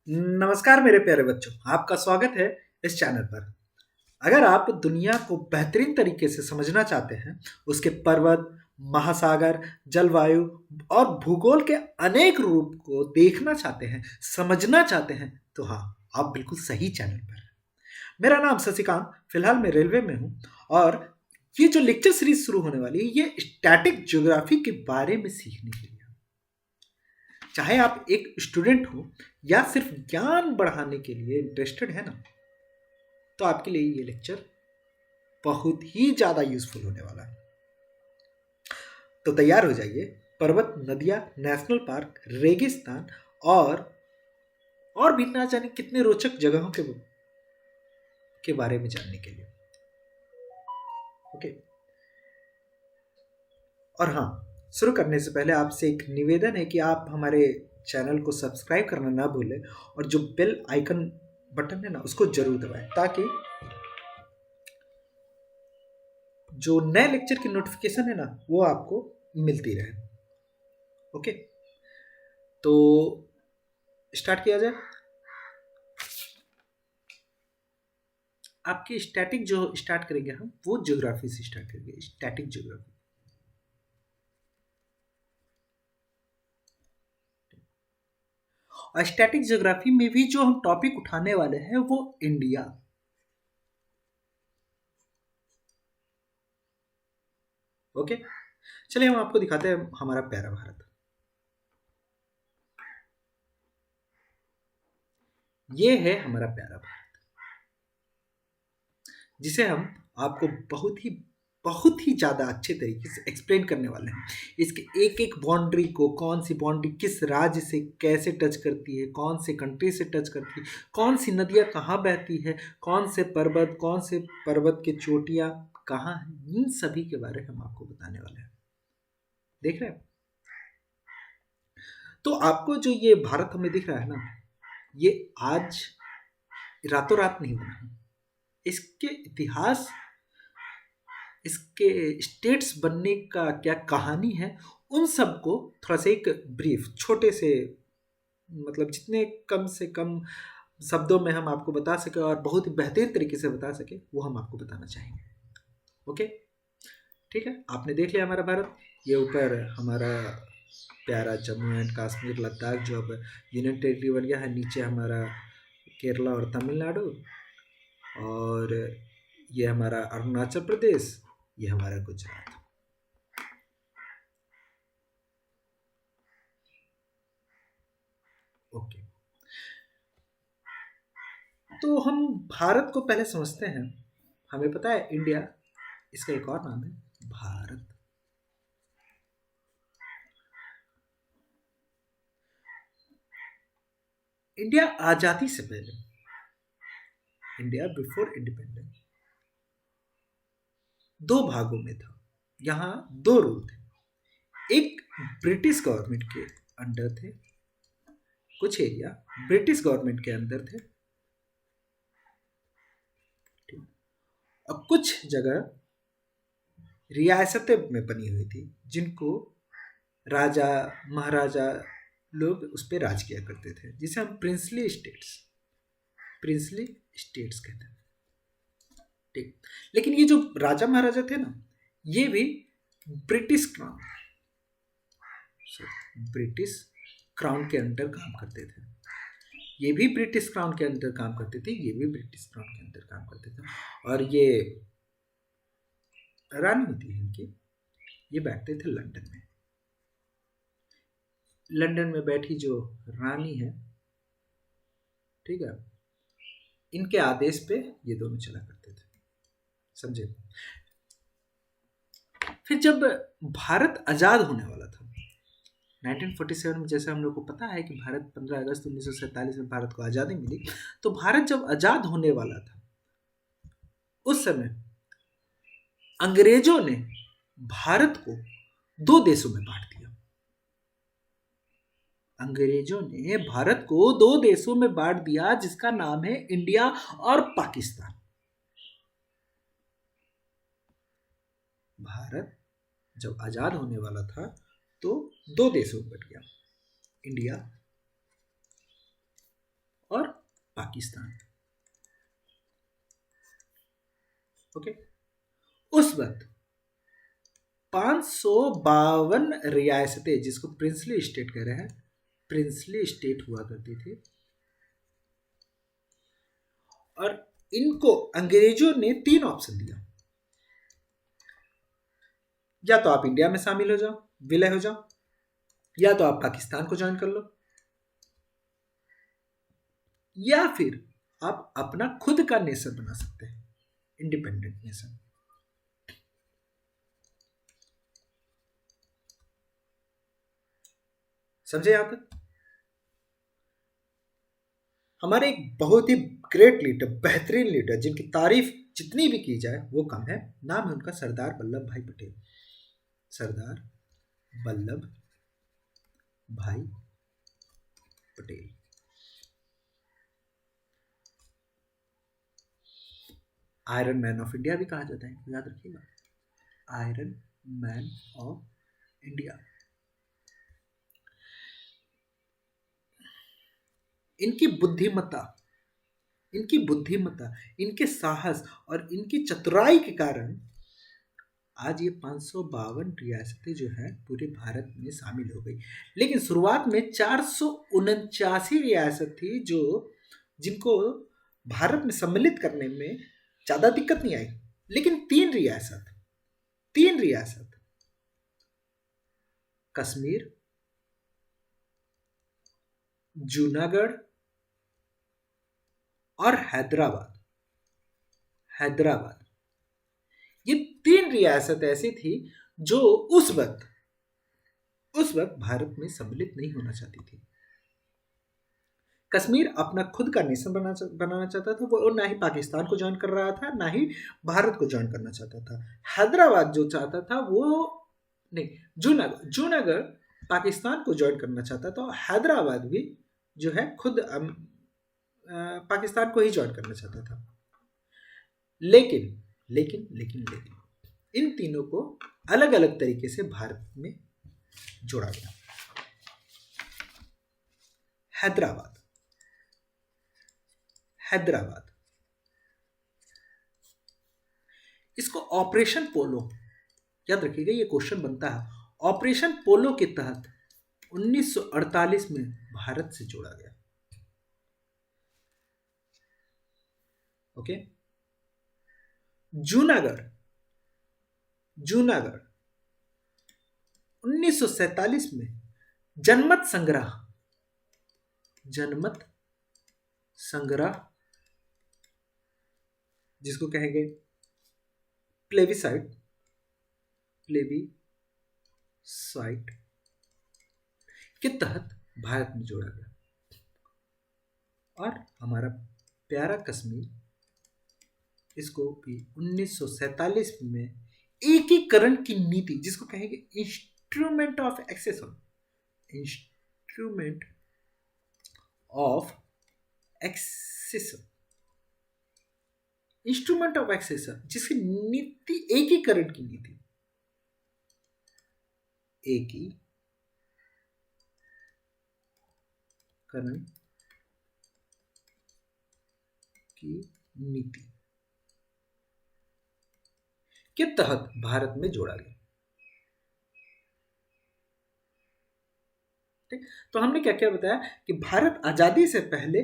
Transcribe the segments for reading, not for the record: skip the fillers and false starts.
नमस्कार मेरे प्यारे बच्चों, आपका स्वागत है इस चैनल पर। अगर आप दुनिया को बेहतरीन तरीके से समझना चाहते हैं, उसके पर्वत, महासागर, जलवायु और भूगोल के अनेक रूप को देखना चाहते हैं, समझना चाहते हैं, तो हाँ, आप बिल्कुल सही चैनल पर हैं। मेरा नाम शशिकांत, फिलहाल मैं रेलवे में हूँ और ये जो लेक्चर सीरीज शुरू होने वाली है, ये स्टैटिक ज्योग्राफी के बारे में सीखने के लिए। चाहे आप एक स्टूडेंट हो या सिर्फ ज्ञान बढ़ाने के लिए इंटरेस्टेड है ना, तो आपके लिए ये लेक्चर बहुत ही ज्यादा यूजफुल होने वाला है। तो तैयार हो जाइए पर्वत, नदियां, नेशनल पार्क, रेगिस्तान और भी ना जाने कितने रोचक जगहों के बारे में जानने के लिए। ओके। और हाँ, शुरू करने से पहले आपसे एक निवेदन है कि आप हमारे चैनल को सब्सक्राइब करना ना भूलें और जो बेल आइकन बटन है ना, उसको जरूर दबाएं ताकि जो नए लेक्चर की नोटिफिकेशन है ना, वो आपको मिलती रहे। ओके, तो स्टार्ट किया जाए। आपकी स्टैटिक जो स्टार्ट करेंगे हम, वो ज्योग्राफी से स्टार्ट करेंगे, स्टैटिक ज्योग्राफी। और स्टैटिक ज्योग्राफी में भी जो हम टॉपिक उठाने वाले हैं वो इंडिया। ओके, चलिए हम आपको दिखाते हैं हमारा प्यारा भारत। ये है हमारा प्यारा भारत, जिसे हम आपको बहुत ही ज़्यादा अच्छे तरीके से एक्सप्लेन करने वाले हैं। इसके एक एक बाउंड्री को, कौन सी बाउंड्री किस राज्य से कैसे टच करती है, कौन से कंट्री से टच करती है, कौन सी नदियाँ कहाँ बहती है, कौन से पर्वत के चोटियाँ कहाँ हैं, इन सभी के बारे में हम आपको बताने वाले हैं। देख रहे हैं? तो आपको जो ये भारत हमें दिख रहा है ना, ये आज रातों रात नहीं बना है। इसके इतिहास, इसके स्टेट्स बनने का क्या कहानी है, उन सबको थोड़ा सा एक ब्रीफ छोटे से, मतलब जितने कम से कम शब्दों में हम आपको बता सके और बहुत ही बेहतरीन तरीके से बता सके, वो हम आपको बताना चाहेंगे। ओके, ठीक है। आपने देख लिया हमारा भारत। ये ऊपर हमारा प्यारा जम्मू एंड कश्मीर, लद्दाख जो अब यूनियन टेरिटरी बन गया है। नीचे हमारा केरला और तमिलनाडु, और ये हमारा अरुणाचल प्रदेश, ये हमारा गुजरात। ओके, तो हम भारत को पहले समझते हैं। हमें पता है इंडिया, इसका एक और नाम है भारत। इंडिया आजादी से पहले, इंडिया बिफोर इंडिपेंडेंस, दो भागों में था। यहाँ दो रूल थे। एक ब्रिटिश गवर्नमेंट के अंडर थे, कुछ एरिया ब्रिटिश गवर्नमेंट के अंदर थे, और कुछ जगह रियासतें में बनी हुई थी, जिनको राजा महाराजा लोग उस पर राज किया करते थे, जिसे हम प्रिंसली स्टेट्स कहते हैं। ठीक, लेकिन ये जो राजा महाराजा थे ना, ये भी ब्रिटिश क्राउन ब्रिटिश क्राउन के अंडर काम करते थे। ये भी ब्रिटिश क्राउन के अंदर काम करते थे, ये भी ब्रिटिश क्राउन के अंदर काम करते थे। और ये रानी होती है इनकी, ये बैठते थे लंदन में। लंदन में बैठी जो रानी है, ठीक है, इनके आदेश पे ये दोनों चला करते थे। समझे? फिर जब भारत आजाद होने वाला था 1947 में, जैसे हम लोग को पता है कि भारत 15 अगस्त 1947 में भारत को आज़ादी मिली, तो भारत जब आजाद होने वाला था, उस समय अंग्रेजों ने भारत को दो देशों में बांट दिया। अंग्रेजों ने भारत को दो देशों में बांट दिया, जिसका नाम है इंडिया और पाकिस्तान। भारत जब आजाद होने वाला था तो दो देशों में बट गया, इंडिया पाकिस्तान। ओके, उस वक्त 552 रियासतें, जिसको प्रिंसली स्टेट कह रहे हैं, प्रिंसली स्टेट हुआ करती थी, और इनको अंग्रेजों ने 3 ऑप्शन दिया। या तो आप इंडिया में शामिल हो जाओ, विलय हो जाओ, या तो आप पाकिस्तान को ज्वाइन कर लो, या फिर आप अपना खुद का नेशन बना सकते हैं, इंडिपेंडेंट नेशन। समझे यहां तक? हमारे एक बहुत ही ग्रेट लीडर, बेहतरीन लीडर, जिनकी तारीफ जितनी भी की जाए वो कम है, नाम है उनका सरदार वल्लभ भाई पटेल। सरदार वल्लभ भाई Patel. Iron man of India भी कहा जाता है, याद रखिएगा, आयरन मैन ऑफ इंडिया। इनकी बुद्धिमत्ता, इनके साहस और इनकी चतुराई के कारण आज ये 552 रियासतें जो है पूरे भारत में शामिल हो गई। लेकिन शुरुआत में 449 रियासत थी जो जिनको भारत में सम्मिलित करने में ज्यादा दिक्कत नहीं आई। लेकिन 3 रियासत कश्मीर, जूनागढ़ और हैदराबाद, ये 3 रियासत ऐसी थी जो उस वक्त भारत में सम्मिलित नहीं होना चाहती थी। कश्मीर अपना खुद का नेशन बनाना चाहता था, वो ना ही पाकिस्तान को ज्वाइन कर रहा था, ना ही भारत को ज्वाइन करना चाहता था। हैदराबाद जो चाहता था वो नहीं, जूनागढ़ पाकिस्तान को ज्वाइन करना चाहता था, और हैदराबाद भी जो है खुद पाकिस्तान को ही ज्वाइन करना चाहता था। लेकिन इन तीनों को अलग अलग तरीके से भारत में जोड़ा गया। हैदराबाद, इसको ऑपरेशन पोलो, याद रखिएगा, ये क्वेश्चन बनता है। ऑपरेशन पोलो के तहत 1948 में भारत से जोड़ा गया। ओके, जूनागढ़ 1947 में जनमत संग्रह, जिसको कहेंगे प्लेबिसाइट के तहत भारत में जोड़ा गया। और हमारा प्यारा कश्मीर, इसको भी 1947 में एकीकरण की नीति, जिसको कहेंगे इंस्ट्रूमेंट ऑफ एक्सेशन, जिसकी नीति एकीकरण की नीति, एकीकरण की नीति के तहत भारत में जोड़ा गया। ठीक, तो हमने क्या क्या बताया कि भारत आजादी से पहले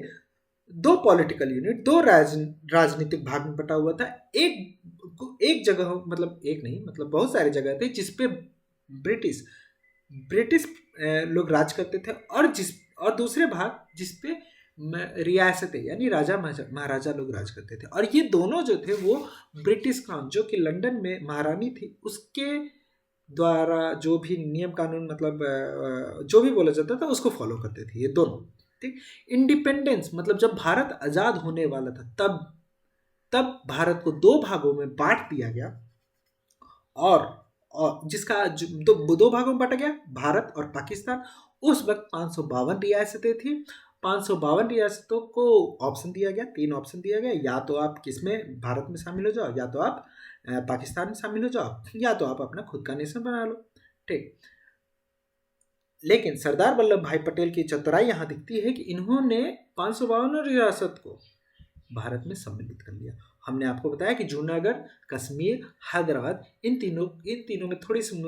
2 पॉलिटिकल यूनिट, 2 राजनीतिक भाग में बटा हुआ था। एक जगह, मतलब एक नहीं, मतलब बहुत सारी जगह थे जिसपे ब्रिटिश लोग राज करते थे, और दूसरे भाग जिसपे रियासतें यानी राजा महाराजा लोग राज करते थे। और ये दोनों जो थे वो ब्रिटिश क्राउन, जो कि लंदन में महारानी थी, उसके द्वारा जो भी नियम कानून, मतलब जो भी बोला जाता था उसको फॉलो करते थे ये दोनों। ठीक, इंडिपेंडेंस मतलब जब भारत आजाद होने वाला था तब भारत को 2 भागों में बांट दिया गया, और जिसका 2 भागों में बांटा गया, भारत और पाकिस्तान। उस वक्त 552 रियासतें थी। 552 रियासतों को ऑप्शन दिया गया, 3 ऑप्शन दिया गया, या तो आप किसमें भारत में शामिल हो जाओ, या तो आप पाकिस्तान में शामिल हो जाओ, या तो आप अपना खुद का नेशन बना लो। ठीक, लेकिन सरदार वल्लभ भाई पटेल की चतुराई यहाँ दिखती है कि इन्होंने 552 रियासत को भारत में सम्मिलित कर लिया। हमने आपको बताया कि जूनागढ़, कश्मीर, हैदराबाद, इन तीनों में थोड़ी सी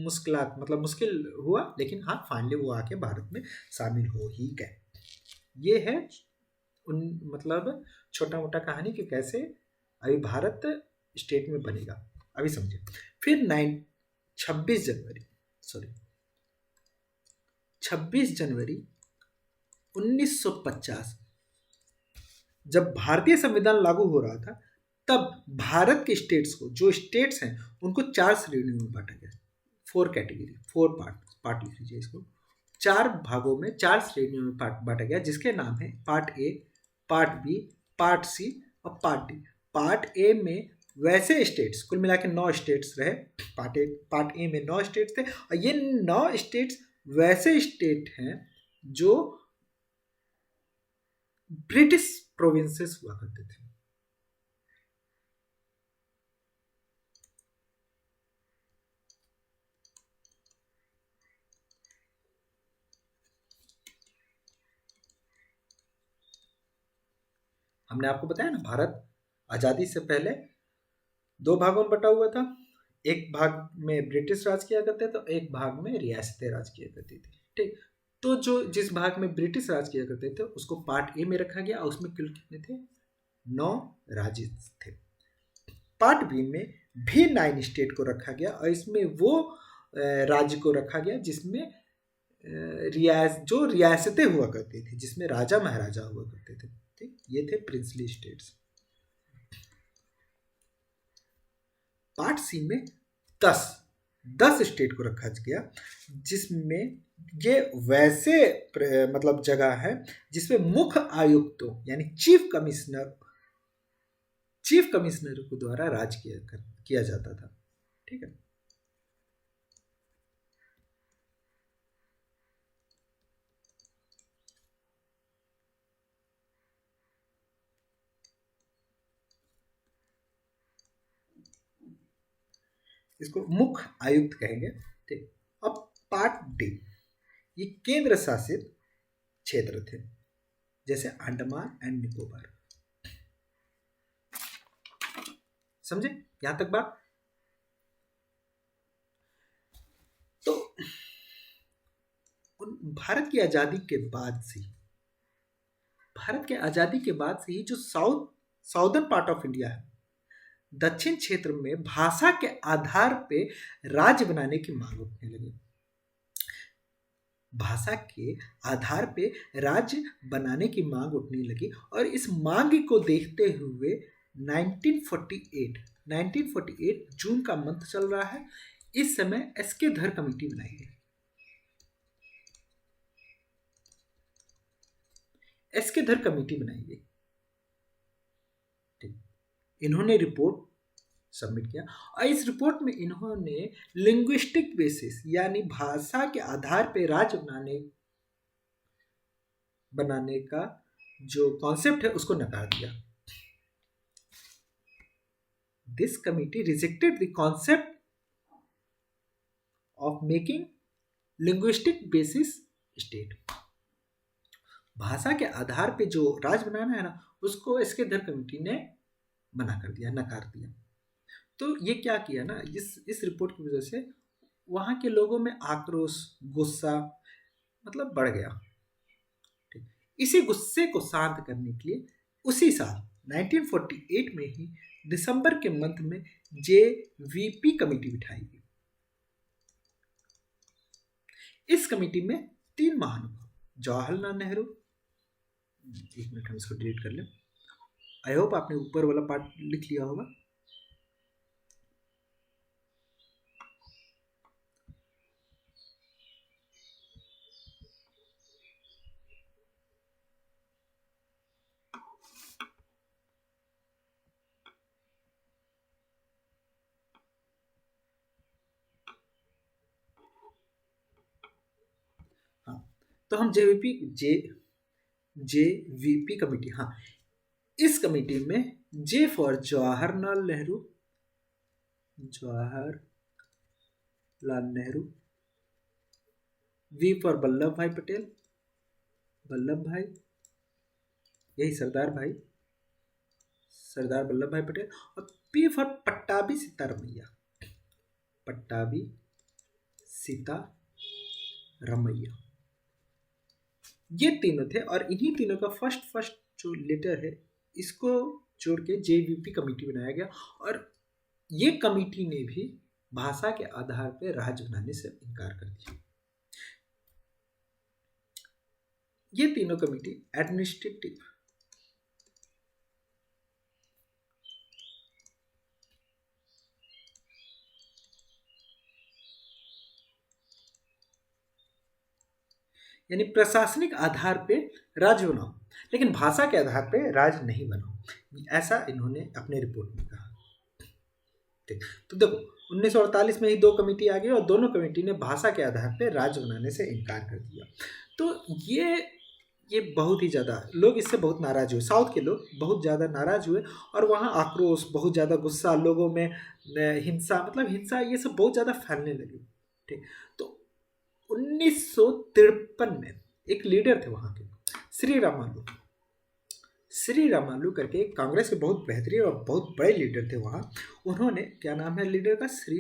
मुश्किलात मतलब मुश्किल हुआ, लेकिन हाँ फाइनली वो आके भारत में शामिल हो ही गए। ये है उन मतलब छोटा मोटा कहानी कि कैसे अभी भारत स्टेट में बनेगा। अभी समझे। फिर 26 जनवरी 1950 जब भारतीय संविधान लागू हो रहा था, तब भारत के स्टेट्स को, जो स्टेट्स हैं उनको 4 श्रेणियों में बांटा गया। 4 कैटेगरी, 4 पार्ट लिख लीजिए इसको। 4 भागों में 4 श्रेणियों में बांटा गया, जिसके नाम है part A, part B, part C और पार्ट डी। पार्ट ए में वैसे स्टेट्स, कुल मिला के 9 स्टेट्स रहे। पार्ट ए में 9 स्टेट्स थे, और ये 9 स्टेट्स वैसे स्टेट हैं जो ब्रिटिश प्रोविंसेस हुआ करते थे। हमने आपको बताया ना, भारत आजादी से पहले 2 भागों में बटा हुआ था। एक भाग में ब्रिटिश राज किया करते थे, एक भाग में रियासतें राज किया करती थी। ठीक, तो जो जिस भाग में ब्रिटिश राज किया करते थे उसको पार्ट ए में रखा गया, और उसमें कुल कितने थे? 9 राज्य थे। पार्ट बी में भी 9 स्टेट को रखा गया, और इसमें वो राज्य को रखा गया जिसमें जो रियासतें हुआ करती थी, जिसमें राजा महाराजा हुआ करते थे। ठीक, ये थे प्रिंसली स्टेट्स। पार्ट सी में 10 स्टेट को रखा गया, जिसमें ये वैसे मतलब जगह है जिसमें मुख्य आयुक्तों यानी चीफ कमिश्नर के द्वारा राज किया जाता था। ठीक है। इसको मुख्य आयुक्त कहेंगे। ठीक, अब पार्ट डी, ये केंद्र शासित क्षेत्र थे, जैसे अंडमान एंड निकोबार। समझे यहां तक बात? तो भारत की आजादी के बाद से ही जो साउदर्न पार्ट ऑफ इंडिया है, दक्षिण क्षेत्र में भाषा के आधार पे राज्य बनाने की मांग उठने लगी। भाषा के आधार पे राज्य बनाने की मांग उठने लगी, और इस मांग को देखते हुए 1948 जून का मंथ चल रहा है। इस समय एसके धर कमेटी बनाई गई। एसके धर कमेटी बनाई गई। इन्होंने रिपोर्ट सबमिट किया, और इस रिपोर्ट में इन्होंने लिंग्विस्टिक बेसिस यानी भाषा के आधार पर राज्य बनाने का जो कॉन्सेप्ट है उसको नकार दिया। This committee rejected the concept of making linguistic basis state. भाषा के आधार पे जो राज्य बनाना है ना, उसको एसके धर कमेटी ने मना कर दिया, नकार दिया। तो ये क्या किया ना, इस रिपोर्ट की वजह से वहां के लोगों में आक्रोश, गुस्सा मतलब बढ़ गया। ठीक, इसी गुस्से को शांत करने के लिए उसी साल 1948 में ही दिसंबर के मंथ में JVP कमेटी बिठाई गई। इस कमेटी में 3 महानुभाव, जवाहरलाल नेहरू, एक मिनट हम इसको डिलीट कर लें। आई होप आपने ऊपर वाला पार्ट लिख लिया होगा। हाँ, तो हम JVP कमेटी, हाँ, इस कमेटी में J for Jawaharlal Nehru, V for Vallabhbhai Patel, Vallabh भाई, यही सरदार वल्लभ भाई पटेल। और पी फॉर पट्टाभी सीतारमैया, पट्टाभी सीतारमैया। ये तीनों थे और इन्हीं तीनों का फर्स्ट जो लेटर है इसको जोड़ के जेवीपी कमेटी बनाया गया। और ये कमेटी ने भी भाषा के आधार पर राज्य बनाने से इनकार कर दिया। ये तीनों कमेटी एडमिनिस्ट्रेटिव यानी प्रशासनिक आधार पे राज्य बनाओ, लेकिन भाषा के आधार पे राज्य नहीं बनाओ, ऐसा इन्होंने अपने रिपोर्ट में कहा। ठीक, तो देखो 1948 में ही दो कमेटी आ गई और दोनों कमेटी ने भाषा के आधार पे राज्य बनाने से इनकार कर दिया। तो ये बहुत ही ज़्यादा लोग इससे बहुत नाराज हुए, साउथ के लोग बहुत ज़्यादा नाराज हुए और वहाँ आक्रोश, बहुत ज़्यादा गुस्सा, लोगों में हिंसा, मतलब हिंसा ये सब बहुत ज़्यादा फैलने लगी। ठीक, तो 1953 में एक लीडर थे वहाँ के, श्री रामालू करके, कांग्रेस के बहुत बेहतरीन और बहुत बड़े लीडर थे वहाँ। उन्होंने, क्या नाम है लीडर का, श्री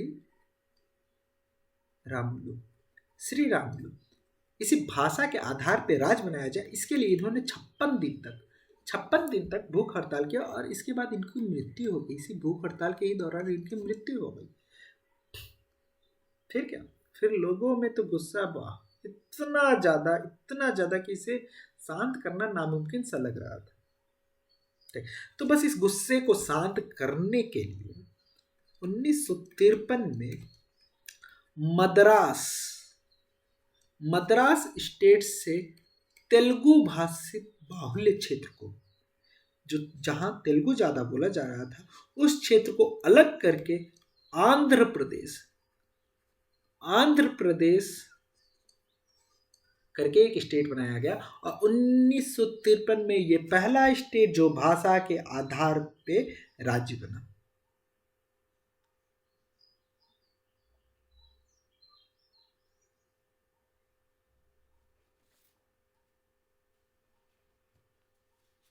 रामालू, इसी भाषा के आधार पर राज बनाया जाए, इसके लिए इन्होंने 56 दिन तक भूख हड़ताल किया और इसके बाद इनकी मृत्यु हो गई। इसी भूख हड़ताल के ही दौरान इनकी मृत्यु हो गई। फिर क्या, फिर लोगों में तो गुस्सा इतना ज़्यादा कि इसे शांत करना नामुमकिन सा लग रहा था। तो बस इस गुस्से को शांत करने के लिए 1953 में मद्रास स्टेट से तेलुगु भाषित बाहुल्य क्षेत्र को, जहां तेलुगु ज़्यादा बोला जा रहा था, उस क्षेत्र को अलग करके आंध्र प्रदेश करके एक स्टेट बनाया गया। और 1953 में ये पहला स्टेट जो भाषा के आधार पे राज्य बना।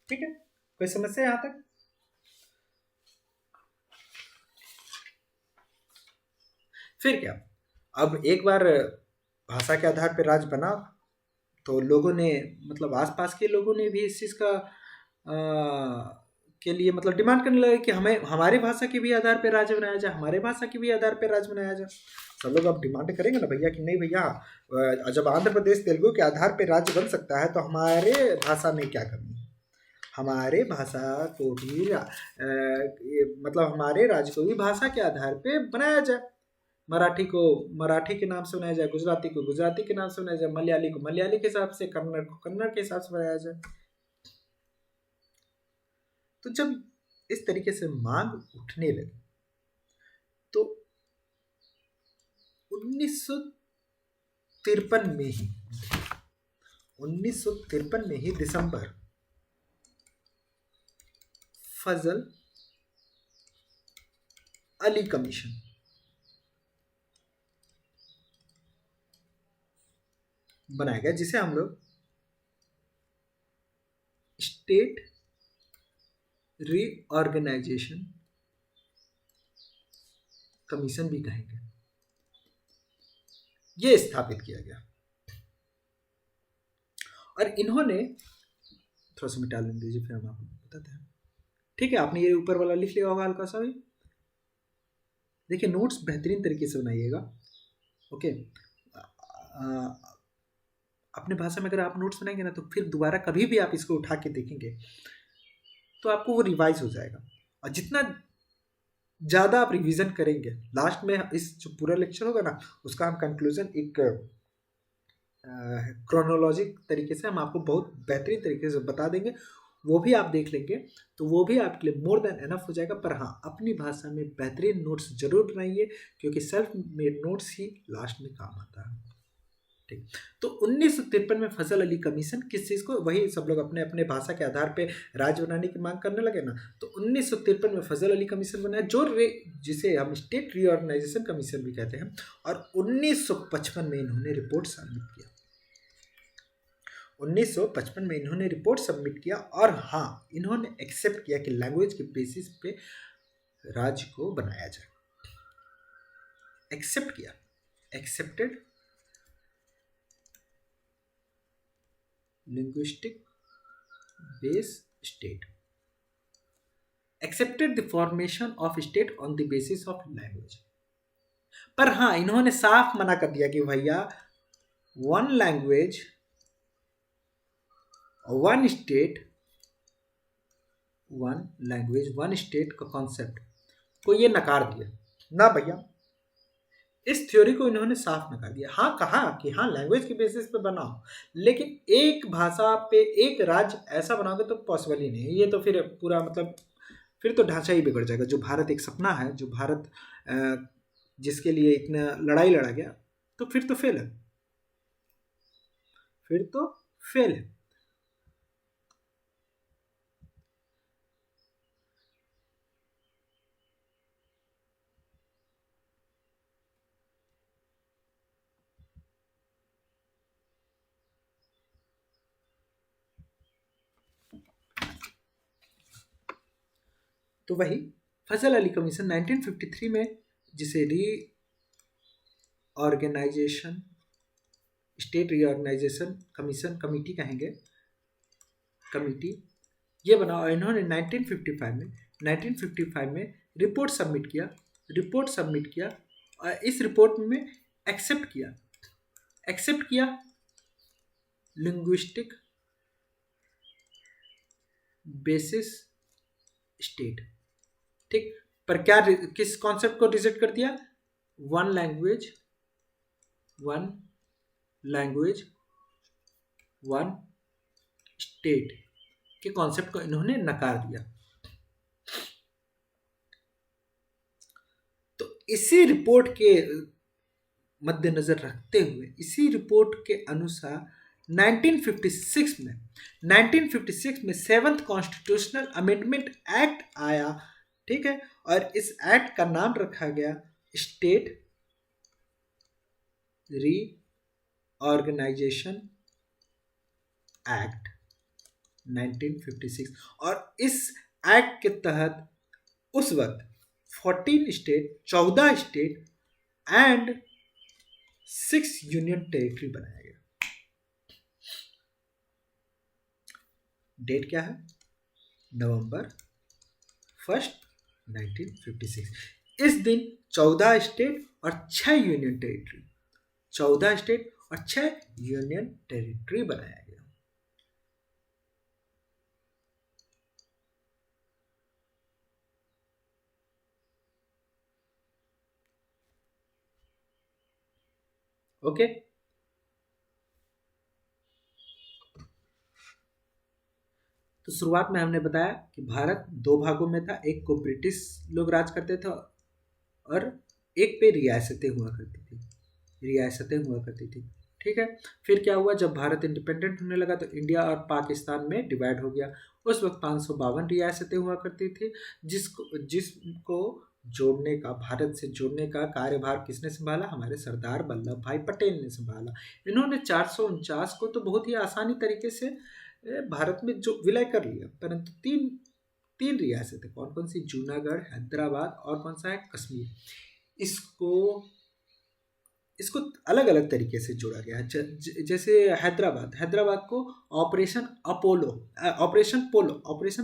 ठीक है, कोई समस्या यहां तक? फिर क्या, अब एक बार भाषा के आधार पर राज्य बना तो लोगों ने, मतलब आसपास के लोगों ने भी इस चीज़ का के लिए मतलब डिमांड करने लगे कि हमें हमारी भाषा के भी आधार पर राज्य बनाया जाए, हमारे भाषा के भी आधार पर राज्य बनाया जाए। सब लोग अब डिमांड करेंगे ना भैया कि नहीं भैया, जब आंध्र प्रदेश तेलुगु के आधार पर राज्य बन सकता है तो हमारे भाषा में क्या कमी है, हमारे भाषा को भी मतलब हमारे राज्य को भी भाषा के आधार पर बनाया जाए। मराठी को मराठी के नाम से बनाया जाए, गुजराती को गुजराती के नाम से बनाया जाए, मलयाली को मलयाली के हिसाब से, कन्नड़ को कन्नड़ के हिसाब से बनाया जाए। तो जब इस तरीके से मांग उठने लगी तो 1953 में ही दिसंबर, फजल अली कमीशन बनाया गया, जिसे हम लोग स्टेट रीऑर्गेनाइजेशन कमीशन भी कहेंगे। ये स्थापित किया गया और इन्होंने, थोड़ा सा मिटा लेने दीजिए फिर हम आपको बताते हैं। ठीक है, आपने ये ऊपर वाला लिख लिया होगा हल्का सा भी। देखिए नोट्स बेहतरीन तरीके से बनाइएगा। ओके, अपने भाषा में अगर आप नोट्स बनाएंगे ना तो फिर दोबारा कभी भी आप इसको उठा के देखेंगे तो आपको वो रिवाइज हो जाएगा। और जितना ज़्यादा आप रिवीजन करेंगे, लास्ट में इस जो पूरा लेक्चर होगा ना उसका हम कंक्लूजन एक क्रोनोलॉजिक तरीके से हम आपको बहुत बेहतरीन तरीके से बता देंगे, वो भी आप देख लेंगे तो वो भी आपके लिए मोर देन एनफ हो जाएगा। पर हाँ, अपनी भाषा में बेहतरीन नोट्स जरूर बनाइए क्योंकि सेल्फ मेड नोट्स ही लास्ट में काम आता है। ठीक, तो 1953 में फजल अली कमीशन किस चीज़ को, वही सब लोग अपने अपने भाषा के आधार पे राज्य बनाने की मांग करने लगे ना, तो 1953 में फजल अली कमीशन बनाया जो जिसे हम स्टेट रीऑर्गेनाइजेशन कमीशन भी कहते हैं। और 1955 में इन्होंने रिपोर्ट सबमिट किया। 1955 में इन्होंने रिपोर्ट सबमिट किया और हाँ, इन्होंने एक्सेप्ट किया कि लैंग्वेज के बेसिस पे राज्य को बनाया जाए। एक्सेप्ट किया, accepted linguistic base state, accepted the formation of state on the basis of language. पर हाँ, इन्होंने साफ मना कर दिया कि भैया one language one state, one language one state का कॉन्सेप्ट को ये नकार दिया ना भैया। इस थ्योरी को इन्होंने साफ नकार दिया। हाँ, कहा कि हाँ लैंग्वेज के बेसिस पे बनाओ, लेकिन एक भाषा पे एक राज्य ऐसा बनाओगे तो पॉसिबल ही नहीं। ये तो फिर पूरा मतलब फिर तो ढांचा ही बिगड़ जाएगा। जो भारत एक सपना है, जो भारत जिसके लिए इतना लड़ाई लड़ा गया, तो फिर तो फेल है, फिर तो फेल है। तो वही फजल अली कमीशन 1953 में, जिसे reorganisation state reorganisation commission committee कहेंगे, कमिटी ये बना। और इन्होंने 1955 में रिपोर्ट सबमिट किया और इस रिपोर्ट में एक्सेप्ट किया लिंग्विस्टिक बेसिस स्टेट। ठीक, पर क्या किस कॉन्सेप्ट को रिजेक्ट कर दिया? वन लैंग्वेज वन स्टेट के कॉन्सेप्ट को इन्होंने नकार दिया। तो इसी रिपोर्ट के मद्देनजर रखते हुए, इसी रिपोर्ट के अनुसार 1956 में 7th कॉन्स्टिट्यूशनल अमेंडमेंट एक्ट आया। ठीक है, और इस एक्ट का नाम रखा गया स्टेट रीऑर्गेनाइजेशन एक्ट 1956। और इस एक्ट के तहत उस वक्त 14 स्टेट एंड 6 यूनियन टेरिटरी बनाया गया। डेट क्या है? नवंबर 1, 1956। इस दिन 14 स्टेट और 6 यूनियन टेरिटरी, 14 स्टेट और 6 यूनियन टेरिटरी बनाया गया। ओके, तो शुरुआत में हमने बताया कि भारत 2 भागों में था। एक को ब्रिटिश लोग राज करते थे और एक पे रियासतें हुआ करती थी। ठीक है, फिर क्या हुआ, जब भारत इंडिपेंडेंट होने लगा तो इंडिया और पाकिस्तान में डिवाइड हो गया। उस वक्त 552 रियासतें हुआ करती थी, जिसको जोड़ने का, भारत से जोड़ने का कार्यभार किसने संभाला? हमारे सरदार वल्लभ भाई पटेल ने संभाला। इन्होंने 449 को तो बहुत ही आसानी तरीके से भारत में जो विलय कर लिया, परंतु तीन रियासतें, कौन कौन सी? जूनागढ़, हैदराबाद और कौन सा है? कश्मीर। इसको अलग अलग तरीके से जोड़ा गया है। जैसे हैदराबाद को ऑपरेशन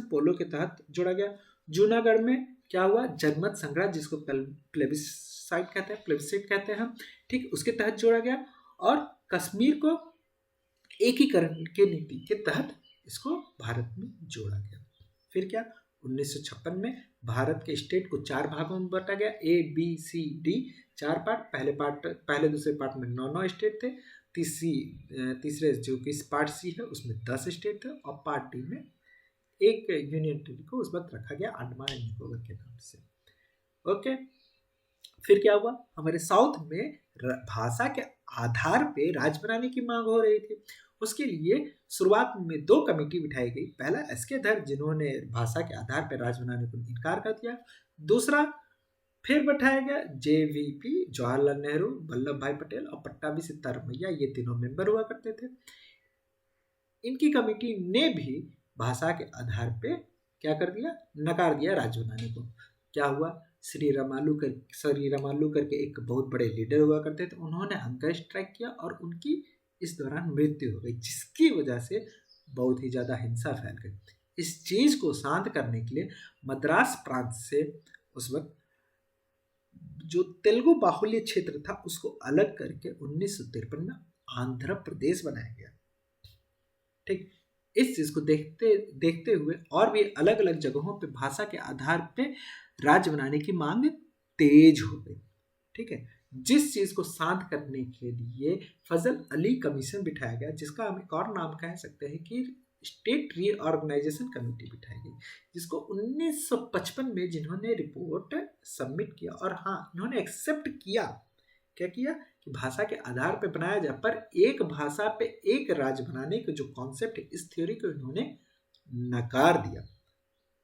पोलो के तहत जोड़ा गया। जूनागढ़ में क्या हुआ? जनमत संग्रह, जिसको प्लेबिसाइट कहते हैं, ठीक, उसके तहत जोड़ा गया। और कश्मीर को एकीकरण के नीति के तहत इसको भारत में जोड़ा गया। फिर क्या? 1956 में भारत के स्टेट को 4 भागों में बांटा गया, ABCD 4 पार्ट। पहले दूसरे पार्ट में 9 स्टेट थे। तीसरे जो कि पार्ट सी है उसमें 10 स्टेट थे, और पार्ट डी में एक यूनियन टेरिटरी को उस वक्त रखा गया अंडमान एंड निकोबार के नाम से। ओके, फिर क्या हुआ? हमारे साउथ में भाषा के आधार पे राज्य बनाने की मांग हो रही थी। उसके लिए शुरुआत में 2 कमेटी बिठाई गई। पहला एसके धर, जिन्होंने भाषा के आधार पर राज्य बनाने को इनकार कर दिया। दूसरा फिर बैठाया गया JVP, जवाहरलाल नेहरू, वल्लभ भाई पटेल और पट्टाभी सिद्धारमैया। ये तीनों मेंबर हुआ करते थे। इनकी कमेटी ने भी भाषा के आधार पे क्या कर दिया, नकार दिया राज्य बनाने को। क्या हुआ, श्री रामालू करके एक बहुत बड़े लीडर हुआ करते थे, उन्होंने हंगर स्ट्राइक किया और उनकी इस दौरान मृत्यु हो गई, जिसकी वजह से बहुत ही ज़्यादा हिंसा फैल गई। इस चीज़ को शांत करने के लिए मद्रास प्रांत से उस वक्त जो तेलुगु बाहुल्य क्षेत्र था उसको अलग करके 1953 में आंध्र प्रदेश बनाया गया। ठीक, इस चीज को देखते देखते हुए और भी अलग अलग जगहों पे भाषा के आधार पे राज्य बनाने की मांग तेज हो गई। ठीक है, जिस चीज को शांत करने के लिए फजल अली कमीशन बिठाया गया, जिसका हम एक और नाम कह सकते हैं कि स्टेट रीऑर्गेनाइजेशन कमेटी बिठाई गई, जिसको 1955 में जिन्होंने रिपोर्ट सबमिट किया और हाँ इन्होंने एक्सेप्ट किया, क्या किया कि भाषा के आधार पे बनाया जाए, पर एक भाषा पे एक राज्य बनाने के जो कॉन्सेप्ट है, इस थ्योरी को इन्होंने नकार दिया।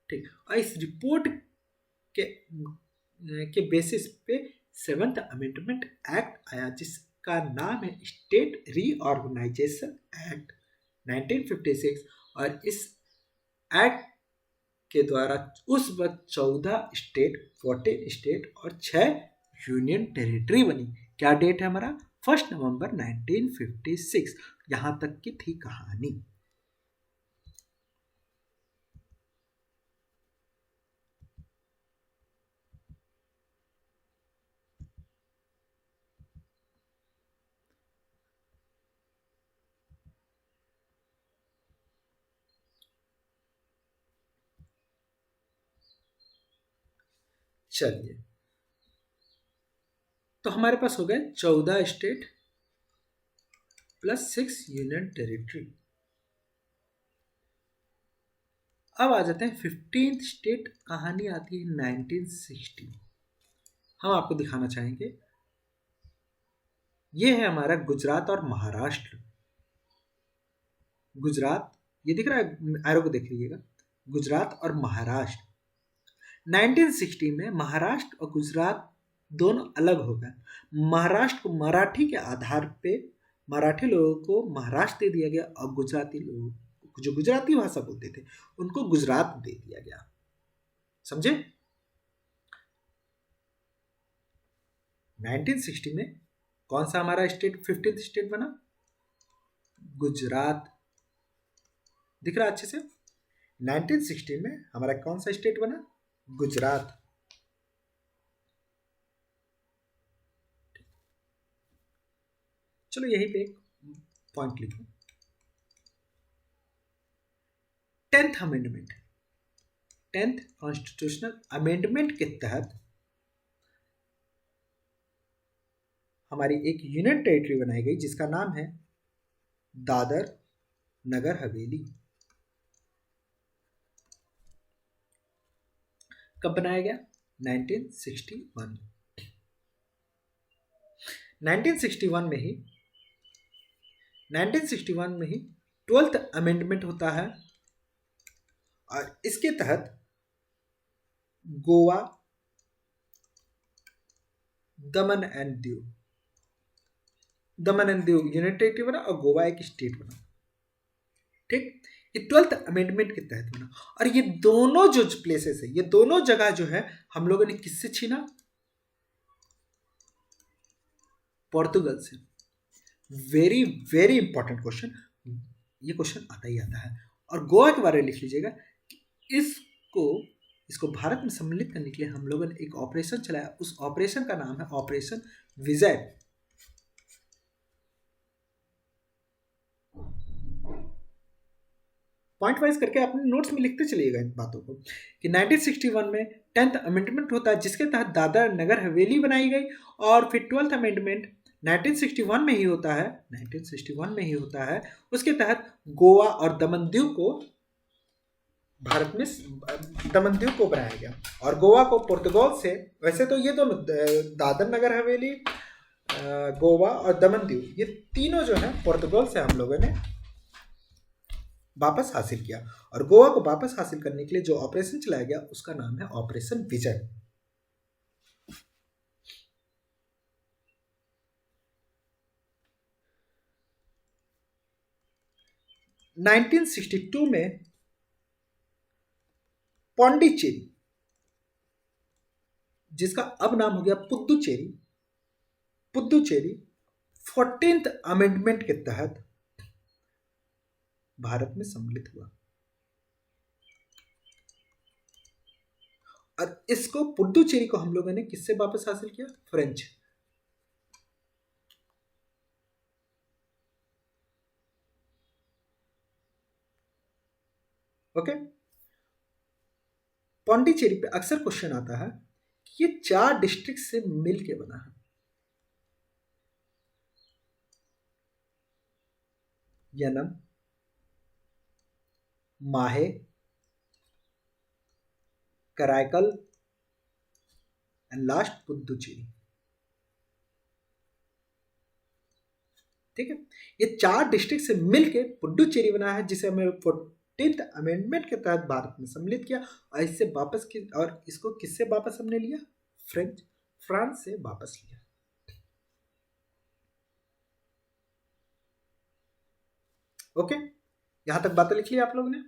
ठीक, और इस रिपोर्ट के बेसिस पे 7th अमेंडमेंट एक्ट आया, जिसका नाम है स्टेट रीऑर्गेनाइजेशन एक्ट 1956। और इस एक्ट के द्वारा उस वक्त 14 स्टेट, 14 स्टेट और 6 यूनियन टेरिटरी बनी। क्या डेट है हमारा, 1 नवंबर 1956। यहां तक की थी कहानी। चलिए, तो हमारे पास हो गए 14 स्टेट प्लस 6 यूनियन टेरिटरी। अब आ जाते हैं 15th स्टेट, कहानी आती है 1960। हम आपको दिखाना चाहेंगे, ये है हमारा गुजरात और महाराष्ट्र। गुजरात, ये दिख रहा है, एरो को देख लीजिएगा, गुजरात और महाराष्ट्र। 1960 में महाराष्ट्र और गुजरात दोनों अलग हो गए। महाराष्ट्र को मराठी के आधार पे मराठी लोगों को महाराष्ट्र दे दिया गया और गुजराती लोग जो गुजराती भाषा बोलते थे उनको गुजरात दे दिया गया। समझे? 1960 में कौन सा हमारा स्टेट 15th स्टेट बना, गुजरात। दिख रहा अच्छे से? 1960 में हमारा कौन सा स्टेट बना, गुजरात। चलो यहीं पे एक पॉइंट लिखो, 10th amendment, 10th constitutional amendment के तहत हमारी एक यूनियन टेरिटरी बनाई गई जिसका नाम है दादर नगर हवेली। कब बनाया गया, 1961। 1961 में ही 1961 में ही 12th अमेंडमेंट होता है और इसके तहत गोवा, दमन and Diu, Daman and Diu union territory बना और गोवा एक स्टेट बना। ठीक, ये 12th अमेंडमेंट के तहत बना। और ये दोनों जो प्लेसेस है, ये दोनों जगह जो है हम लोगों ने किससे छीना, पोर्तुगल से। वेरी वेरी इंपॉर्टेंट क्वेश्चन, ये क्वेश्चन आता ही आता है। और गोवा के बारे में लिख लीजिएगा कि इसको भारत में सम्मिलित करने के लिए हम लोगों ने एक ऑपरेशन चलाया, उस ऑपरेशन का नाम है ऑपरेशन विजय। पॉइंट वाइज करके अपने नोट्स में लिखते चलिएगा इन बातों को कि 1961 में 10th अमेंडमेंट होता है जिसके तहत दादर नगर हवेली बनाई गई। और फिर 12th अमेंडमेंट 1961 में ही होता है, 1961 में ही होता है, उसके तहत गोवा और दमन दीव को भारत में दमन दीव को बनाया गया और गोवा को पुर्तगाल से, वैसे तो ये दोनों दादर नगर हवेली, गोवा और दमन दीव, ये तीनों जो है पुर्तगाल से हम लोगों ने वापस हासिल किया। और गोवा को वापस हासिल करने के लिए जो ऑपरेशन चलाया गया उसका नाम है ऑपरेशन विजय। 1962 में पौंडीचेरी, जिसका अब नाम हो गया पुद्दुचेरी, पुद्दुचेरी 14th अमेंडमेंट के तहत भारत में सम्मिलित हुआ। और इसको पुद्दुचेरी को हम लोगों ने किससे वापस हासिल किया? फ्रेंच। ओके। पौंडीचेरी पे अक्सर क्वेश्चन आता है कि ये 4 डिस्ट्रिक्ट से मिलके बना है। यनम, माहे, कराईकल एंड लास्ट पुद्दुचेरी। ठीक है, ये 4 डिस्ट्रिक्ट से मिलके पुद्दुचेरी बना है, जिसे हमें 14th अमेंडमेंट के तहत भारत में सम्मिलित किया। और इससे वापस और इसको किससे वापस हमने लिया? फ्रांस से वापस लिया। ओके, यहां तक बातें लिख ली आप लोगों ने?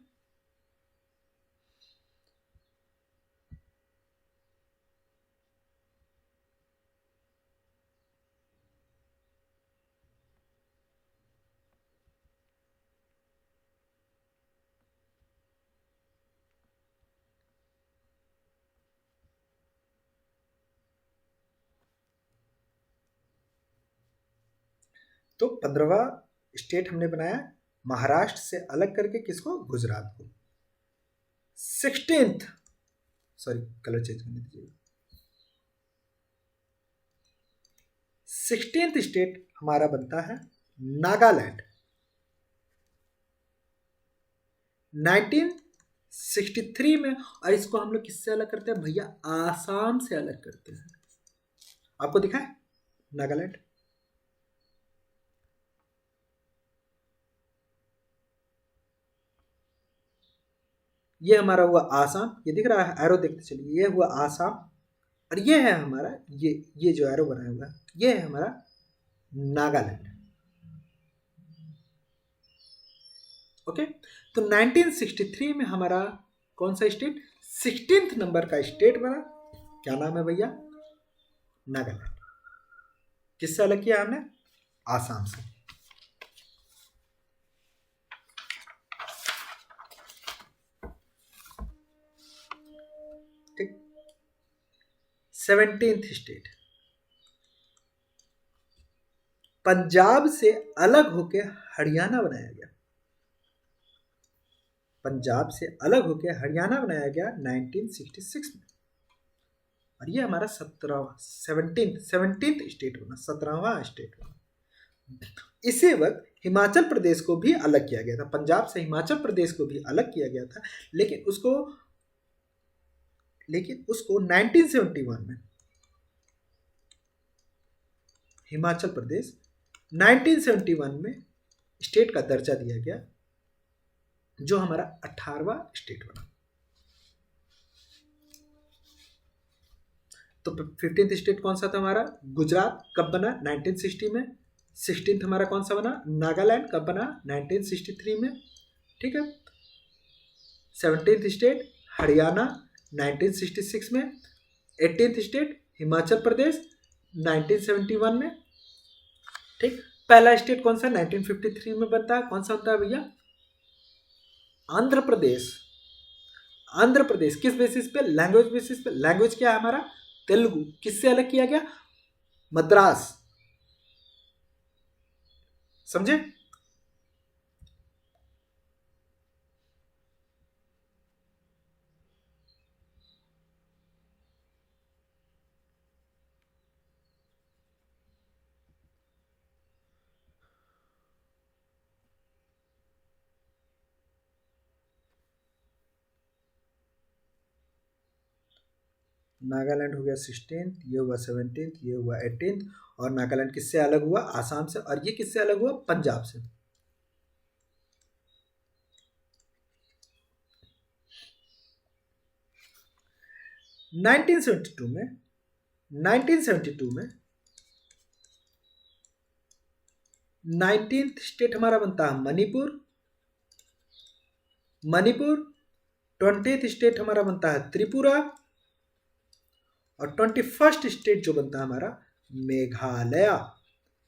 तो 15वां स्टेट हमने बनाया महाराष्ट्र से अलग करके, किसको? गुजरात को। 16th, सॉरी कलर चेंज करने दीजिए। 16th स्टेट हमारा बनता है नागालैंड। 1963 में, और इसको हम लोग किससे अलग करते हैं भैया? आसाम से अलग करते हैं। आपको दिखा है नागालैंड? ये हमारा हुआ आसाम, ये दिख रहा है एरो, देखते चलिए, ये हुआ आसाम। और ये है हमारा, ये जो एरो बनाया हुआ है, ये है हमारा नागालैंड। ओके, तो 1963 में हमारा कौन सा स्टेट? 16th नंबर का स्टेट बना। क्या नाम है भैया? नागालैंड। किससे अलग किया हमने? आसाम से। ठीक। 17th स्टेट पंजाब से अलग होकर हरियाणा बनाया गया। पंजाब से अलग होकर हरियाणा बनाया गया 1966 में। और ये हमारा 17th स्टेट बना, 17वां स्टेट बना। इसी वक्त हिमाचल प्रदेश को भी अलग किया गया था। पंजाब से हिमाचल प्रदेश को भी अलग किया गया था, लेकिन उसको 1971 में हिमाचल प्रदेश 1971 में स्टेट का दर्जा दिया गया, जो हमारा 18वां स्टेट बना। तो 15th स्टेट कौन सा था हमारा? गुजरात। कब बना? 1960 में। 16th हमारा कौन सा बना? नागालैंड। कब बना? 1963 में। ठीक है। 17th स्टेट हरियाणा 1966 में। 18th स्टेट हिमाचल प्रदेश 1971 में। ठीक। पहला स्टेट कौन सा? 1953 में बनता है। कौन सा होता है भैया? आंध्र प्रदेश। आंध्र प्रदेश किस बेसिस पे? लैंग्वेज बेसिस पे। लैंग्वेज क्या है हमारा? तेलुगु। किससे अलग किया गया? मद्रास। समझे? नागालैंड हो गया 16th, ये हुआ 17th, ये हुआ 18th। और नागालैंड किससे अलग हुआ? आसाम से। और ये किससे अलग हुआ? पंजाब से। नाइनटीन सेवेंटी टू में 19th स्टेट हमारा बनता है मणिपुर। मणिपुर। 20th स्टेट हमारा बनता है त्रिपुरा, और 21st स्टेट जो बनता है हमारा मेघालय।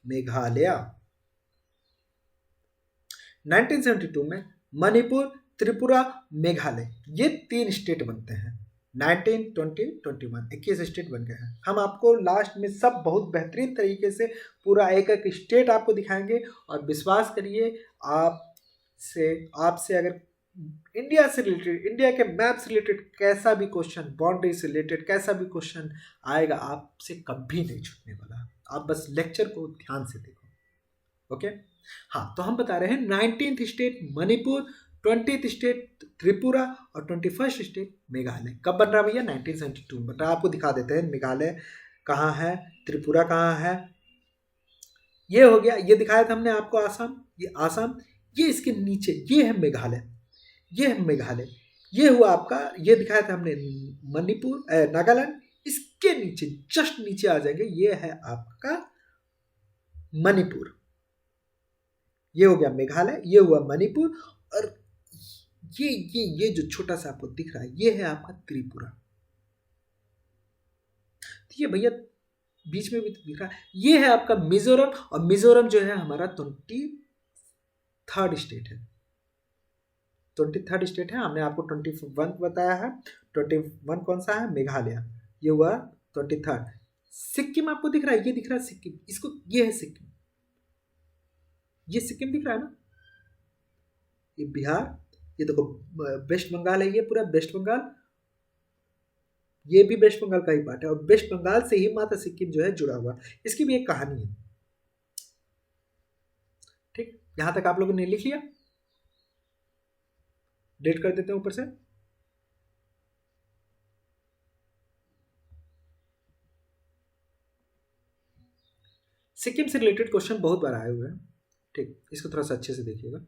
मेघालय 1972 में मणिपुर, त्रिपुरा, मेघालय, ये 3 स्टेट बनते हैं। 19, 20, 21 21 स्टेट बन गए हैं। हम आपको लास्ट में सब बहुत बेहतरीन तरीके से पूरा एक एक स्टेट आपको दिखाएंगे, और विश्वास करिए आपसे अगर इंडिया से रिलेटेड, इंडिया के मैप से रिलेटेड कैसा भी क्वेश्चन, बाउंड्री से रिलेटेड कैसा भी क्वेश्चन आएगा, आपसे कभी नहीं छूटने वाला। आप बस लेक्चर को ध्यान से देखो। ओके, हाँ, तो हम बता रहे हैं 19th state Manipur, 20th state Tripura और 21st स्टेट मेघालय। कब बन रहा है भैया? 1972 में बन रहा है। आपको दिखा देते हैं मेघालय कहाँ है, त्रिपुरा कहाँ है। ये हो गया, ये दिखाया था हमने आपको आसाम, ये आसाम, ये इसके नीचे ये है मेघालय, ये है मेघालय, ये हुआ आपका, ये दिखाया था हमने मणिपुर, नागालैंड। इसके नीचे जस्ट नीचे आ जाएंगे, ये है आपका मणिपुर। ये हो गया मेघालय, ये हुआ मणिपुर, और ये जो छोटा सा आपको दिख रहा है, ये है आपका त्रिपुरा। तो ये भैया बीच में भी तो दिख रहा है, ये है आपका मिजोरम, और मिजोरम जो है हमारा 23rd स्टेट है। 23rd स्टेट है, हमने आपको 21 बताया है। 21 कौन सा है? मेघालय। ये हुआ 23rd। सिक्किम आपको दिख रहा है, ये दिख रहा है सिक्किम, इसको, ये है सिक्किम, ये सिक्किम दिख रहा है ना, ये बिहार, ये देखो वेस्ट बंगाल है, ये पूरा वेस्ट बंगाल, ये भी वेस्ट बंगाल का ही पार्ट है, और वेस्ट बंगाल से ही माता सिक्किम जो है जुड़ा हुआ। इसकी भी एक कहानी है। ठीक, यहां तक आप लोगों ने लिख लिया? डेट कर देते हैं ऊपर से। सिक्किम से रिलेटेड क्वेश्चन बहुत बार आए हुए हैं। ठीक, इसको थोड़ा सा अच्छे से देखिएगा।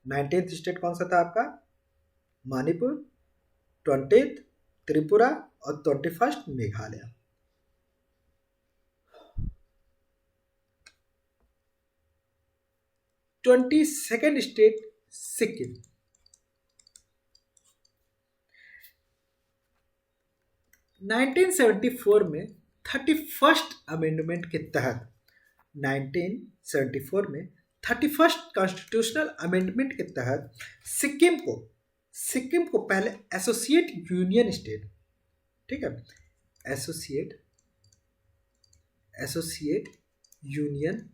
नाइनटीन्थ स्टेट कौन सा था आपका? मणिपुर, 20th त्रिपुरा और 21st Meghalaya. Twenty second state Sikkim. 1974 में 31st अमेंडमेंट के तहत, 1974 में 31st कॉन्स्टिट्यूशनल अमेंडमेंट के तहत सिक्किम को पहले एसोसिएट यूनियन स्टेट, ठीक है, एसोसिएट यूनियन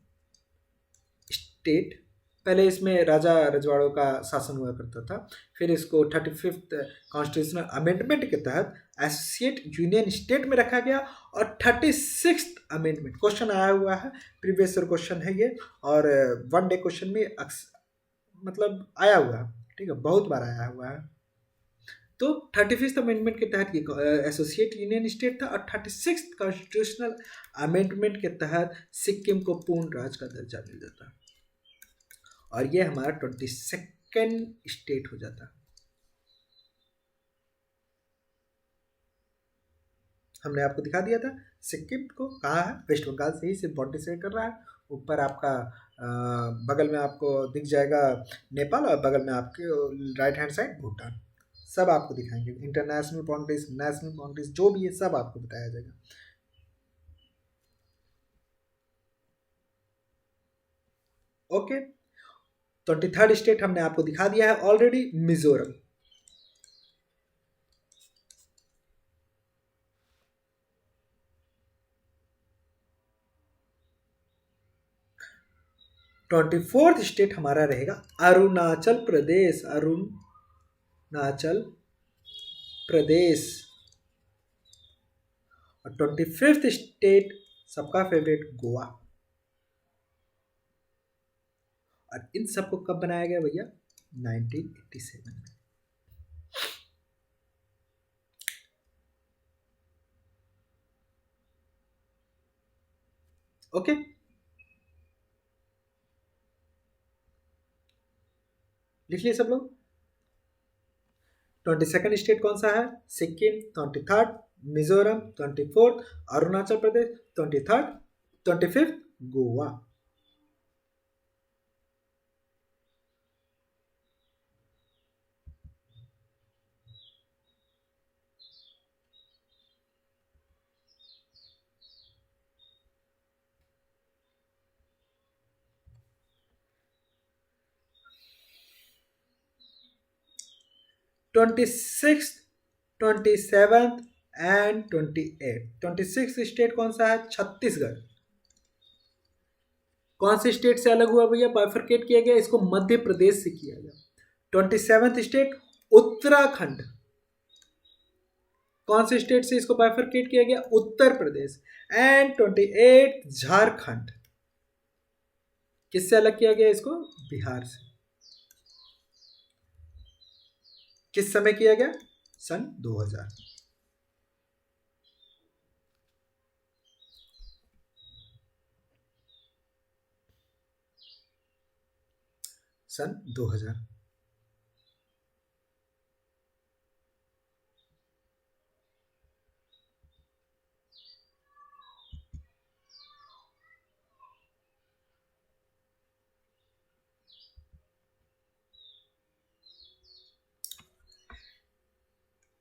स्टेट, पहले इसमें राजा रजवाड़ों का शासन हुआ करता था। फिर इसको 35th कॉन्स्टिट्यूशनल अमेंडमेंट के तहत एसोसिएट यूनियन स्टेट में रखा गया, और 36th अमेंडमेंट क्वेश्चन आया हुआ है, प्रीवियस ईयर क्वेश्चन है ये, और वन डे क्वेश्चन में मतलब आया हुआ है, ठीक है, बहुत बार आया हुआ है। तो 35th अमेंडमेंट के तहत ये एसोसिएट यूनियन स्टेट था, और 36th कॉन्स्टिट्यूशनल अमेंडमेंट के तहत सिक्किम को पूर्ण राज्य का दर्जा मिल जाता है, और ये हमारा 22nd स्टेट हो जाता है। हमने आपको दिखा दिया था सिक्किम को कहाँ है, वेस्ट बंगाल से ही सिर्फ बाउंड्री शेयर कर रहा है। ऊपर आपका बगल में आपको दिख जाएगा नेपाल, और बगल में आपके राइट हैंड साइड भूटान। सब आपको दिखाएंगे, इंटरनेशनल बाउंड्रीज, नेशनल बाउंड्रीज, जो भी है सब आपको बताया जाएगा। ओके, 23rd स्टेट हमने आपको दिखा दिया है already, Mizoram. Twenty fourth state हमारा रहेगा अरुणाचल प्रदेश, अरुणाचल प्रदेश। और 25th स्टेट सबका फेवरेट गोवा। और इन सबको कब बनाया गया भैया? 1987 में। ओके, लिख लिए सब लोग? 22nd स्टेट कौन सा है? Sikkim. 23rd Mizoram, 24th Arunachal Pradesh, 23rd 25th Goa. Twenty six, 27 and 28। 26 state कौन सा है? छत्तीसगढ़। कौन से स्टेट से अलग हुआ भैया, बाइफरकेट किया गया? इसको मध्य प्रदेश से किया गया। 27th state Uttarakhand. कौन से स्टेट से इसको बाइफरकेट किया गया? उत्तर प्रदेश। एंड 28 झारखंड। किससे अलग किया गया इसको? बिहार से। किस समय किया गया? सन 2000। सन 2000।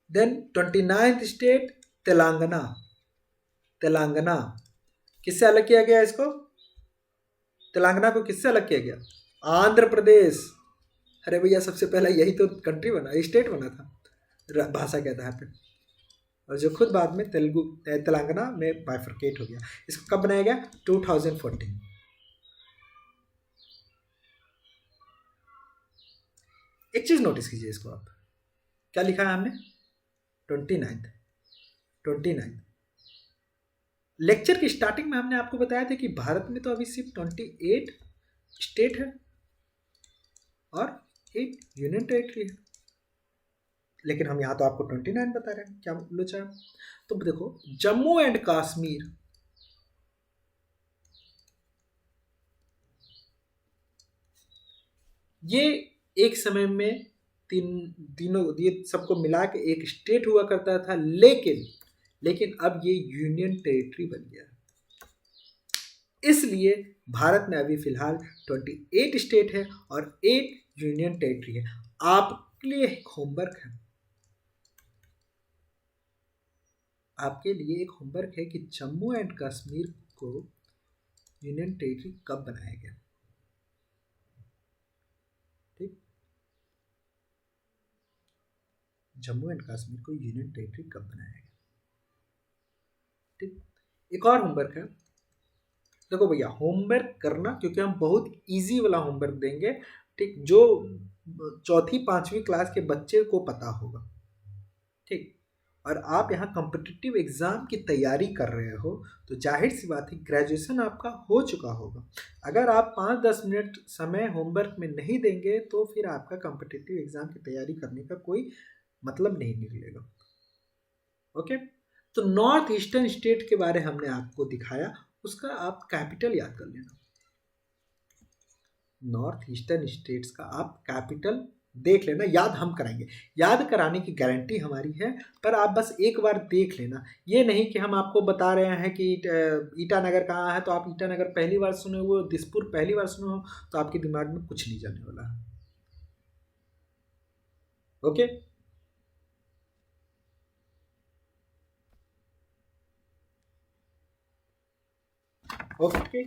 Then 29th state Telangana. Telangana किससे अलग किया गया इसको? तेलंगाना को किससे अलग किया गया? आंध्र प्रदेश। अरे भैया सबसे पहले यही तो कंट्री बना, स्टेट बना था, भाषा क्या था यहाँ पे। और जो खुद बाद में तेलुगु तेलंगाना में बाइफरकेट हो गया। इसको कब बनाया गया? 2014। एक चीज नोटिस कीजिए इसको आप, क्या लिखा है हमने? 29। लेक्चर की स्टार्टिंग में हमने आपको बताया था कि भारत में तो अभी सिर्फ 28 स्टेट है और 8 यूनियन टेरिटरी है, लेकिन हम यहाँ तो आपको 29 बता रहे हैं। क्या लोचा? तो देखो, जम्मू एंड कश्मीर ये एक समय में तीनों ये सबको मिला के एक स्टेट हुआ करता था, लेकिन अब ये यूनियन टेरिटरी बन गया। इसलिए भारत में अभी फिलहाल 28 स्टेट है और 8 यूनियन टेरिटरी है। आपके लिए एक होमवर्क है, आपके लिए एक होमवर्क है कि जम्मू एंड कश्मीर को यूनियन टेरिटरी कब बनाया गया। ठीक, जम्मू एंड कश्मीर को यूनियन टेरिटरी कब बनाया गया। ठीक, एक और होमवर्क है। देखो भैया, होमवर्क करना, क्योंकि हम बहुत इजी वाला होमवर्क देंगे। ठीक, जो चौथी पांचवी क्लास के बच्चे को पता होगा। ठीक, और आप यहाँ कॉम्पिटिटिव एग्जाम की तैयारी कर रहे हो तो जाहिर सी बात है ग्रेजुएशन आपका हो चुका होगा। अगर आप 5-10 मिनट समय होमवर्क में नहीं देंगे तो फिर आपका कॉम्पिटिटिव एग्जाम की तैयारी करने का कोई मतलब नहीं निकलेगा। ओके, तो नॉर्थ ईस्टर्न स्टेट के बारे हमने आपको दिखाया, उसका आप कैपिटल याद कर लेना। नॉर्थ ईस्टर्न स्टेट्स का आप कैपिटल देख लेना, याद हम कराएंगे, याद कराने की गारंटी हमारी है, पर आप बस एक बार देख लेना। ये नहीं कि हम आपको बता रहे हैं कि ईटानगर कहाँ है तो आप ईटानगर पहली बार सुने हो, दिसपुर पहली बार सुने हो, तो आपके दिमाग में कुछ नहीं जाने वाला है। ओके, ओके,